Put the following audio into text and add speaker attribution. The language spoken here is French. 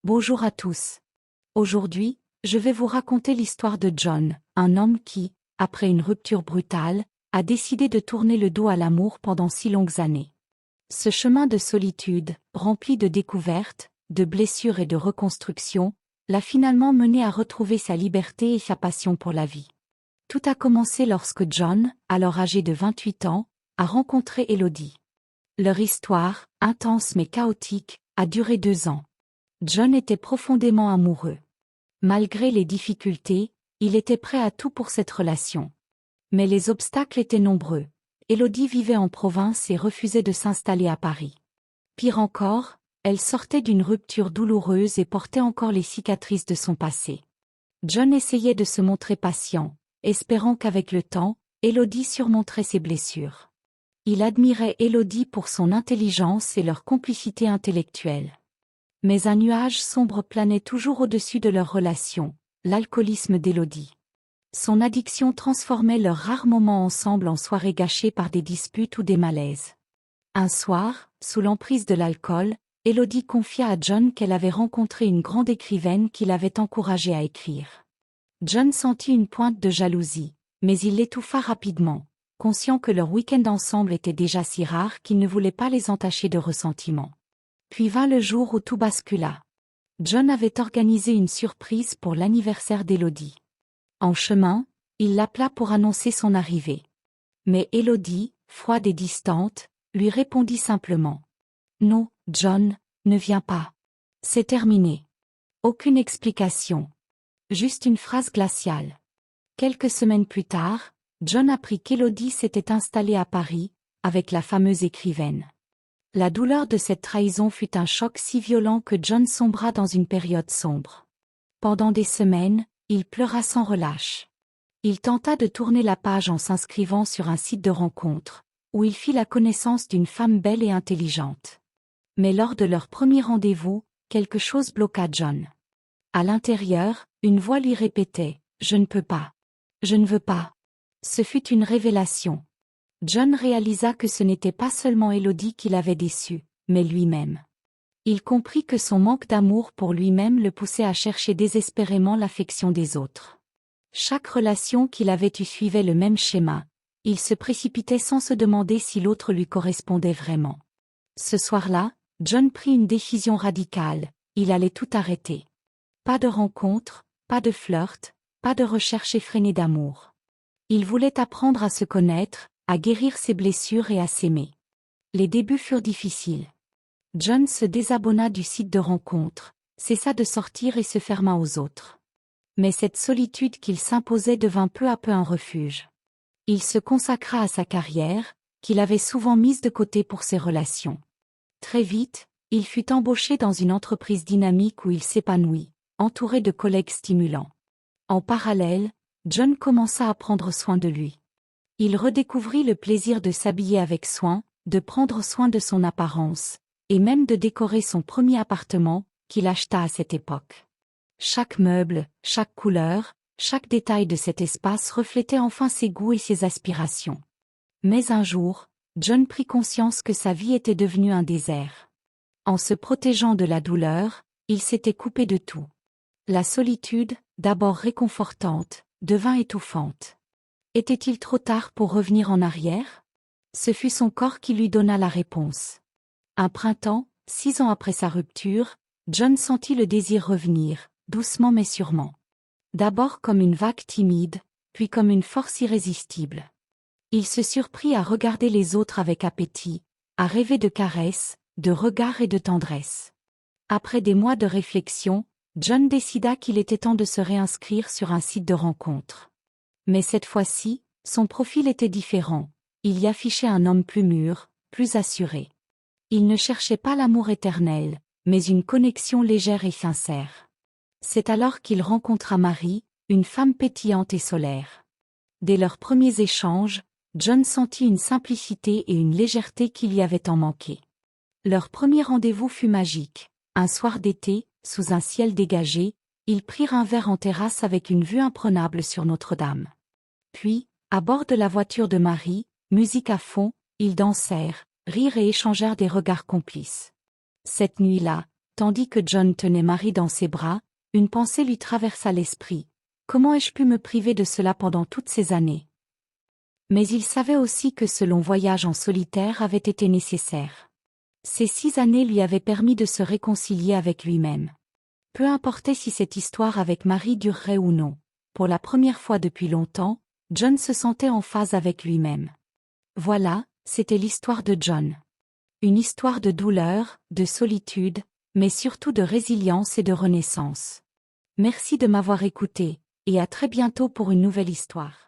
Speaker 1: Bonjour à tous. Aujourd'hui, je vais vous raconter l'histoire de John, un homme qui, après une rupture brutale, a décidé de tourner le dos à l'amour pendant si longues années. Ce chemin de solitude, rempli de découvertes, de blessures et de reconstruction, l'a finalement mené à retrouver sa liberté et sa passion pour la vie. Tout a commencé lorsque John, alors âgé de 28 ans, a rencontré Elodie. Leur histoire, intense mais chaotique, a duré 2 ans. John était profondément amoureux. Malgré les difficultés, il était prêt à tout pour cette relation. Mais les obstacles étaient nombreux. Elodie vivait en province et refusait de s'installer à Paris. Pire encore, elle sortait d'une rupture douloureuse et portait encore les cicatrices de son passé. John essayait de se montrer patient, espérant qu'avec le temps, Elodie surmonterait ses blessures. Il admirait Elodie pour son intelligence et leur complicité intellectuelle. Mais un nuage sombre planait toujours au-dessus de leur relation, l'alcoolisme d'Elodie. Son addiction transformait leurs rares moments ensemble en soirées gâchées par des disputes ou des malaises. Un soir, sous l'emprise de l'alcool, Elodie confia à John qu'elle avait rencontré une grande écrivaine qui l'avait encouragée à écrire. John sentit une pointe de jalousie, mais il l'étouffa rapidement, conscient que leur week-end ensemble était déjà si rare qu'il ne voulait pas les entacher de ressentiment. Puis vint le jour où tout bascula. John avait organisé une surprise pour l'anniversaire d'Elodie. En chemin, il l'appela pour annoncer son arrivée. Mais Elodie, froide et distante, lui répondit simplement. « Non, John, ne viens pas. C'est terminé. » Aucune explication. Juste une phrase glaciale. Quelques semaines plus tard, John apprit qu'Elodie s'était installée à Paris, avec la fameuse écrivaine. La douleur de cette trahison fut un choc si violent que John sombra dans une période sombre. Pendant des semaines, il pleura sans relâche. Il tenta de tourner la page en s'inscrivant sur un site de rencontre, où il fit la connaissance d'une femme belle et intelligente. Mais lors de leur premier rendez-vous, quelque chose bloqua John. À l'intérieur, une voix lui répétait « Je ne peux pas. Je ne veux pas. » Ce fut une révélation. John réalisa que ce n'était pas seulement Elodie qui l'avait déçu, mais lui-même. Il comprit que son manque d'amour pour lui-même le poussait à chercher désespérément l'affection des autres. Chaque relation qu'il avait eue suivait le même schéma. Il se précipitait sans se demander si l'autre lui correspondait vraiment. Ce soir-là, John prit une décision radicale, il allait tout arrêter. Pas de rencontre, pas de flirt, pas de recherche effrénée d'amour. Il voulait apprendre à se connaître, à guérir ses blessures et à s'aimer. Les débuts furent difficiles. John se désabonna du site de rencontre, cessa de sortir et se ferma aux autres. Mais cette solitude qu'il s'imposait devint peu à peu un refuge. Il se consacra à sa carrière, qu'il avait souvent mise de côté pour ses relations. Très vite, il fut embauché dans une entreprise dynamique où il s'épanouit, entouré de collègues stimulants. En parallèle, John commença à prendre soin de lui. Il redécouvrit le plaisir de s'habiller avec soin, de prendre soin de son apparence, et même de décorer son premier appartement, qu'il acheta à cette époque. Chaque meuble, chaque couleur, chaque détail de cet espace reflétait enfin ses goûts et ses aspirations. Mais un jour, John prit conscience que sa vie était devenue un désert. En se protégeant de la douleur, il s'était coupé de tout. La solitude, d'abord réconfortante, devint étouffante. Était-il trop tard pour revenir en arrière? Ce fut son corps qui lui donna la réponse. Un printemps, 6 ans après sa rupture, John sentit le désir revenir, doucement mais sûrement. D'abord comme une vague timide, puis comme une force irrésistible. Il se surprit à regarder les autres avec appétit, à rêver de caresses, de regards et de tendresse. Après des mois de réflexion, John décida qu'il était temps de se réinscrire sur un site de rencontre. Mais cette fois-ci, son profil était différent. Il y affichait un homme plus mûr, plus assuré. Il ne cherchait pas l'amour éternel, mais une connexion légère et sincère. C'est alors qu'il rencontra Marie, une femme pétillante et solaire. Dès leurs premiers échanges, John sentit une simplicité et une légèreté qui lui avaient tant manqué. Leur premier rendez-vous fut magique. Un soir d'été, sous un ciel dégagé, ils prirent un verre en terrasse avec une vue imprenable sur Notre-Dame. Puis, à bord de la voiture de Marie, musique à fond, ils dansèrent, rirent et échangèrent des regards complices. Cette nuit-là, Tandis que John tenait Marie dans ses bras, une pensée lui traversa l'esprit. Comment ai-je pu me priver de cela pendant toutes ces années? Mais il savait aussi que ce long voyage en solitaire avait été nécessaire. Ces 6 années lui avaient permis de se réconcilier avec lui-même. Peu importait si cette histoire avec Marie durerait ou non. Pour la première fois depuis longtemps, John se sentait en phase avec lui-même. Voilà, c'était l'histoire de John. Une histoire de douleur, de solitude, mais surtout de résilience et de renaissance. Merci de m'avoir écouté, et à très bientôt pour une nouvelle histoire.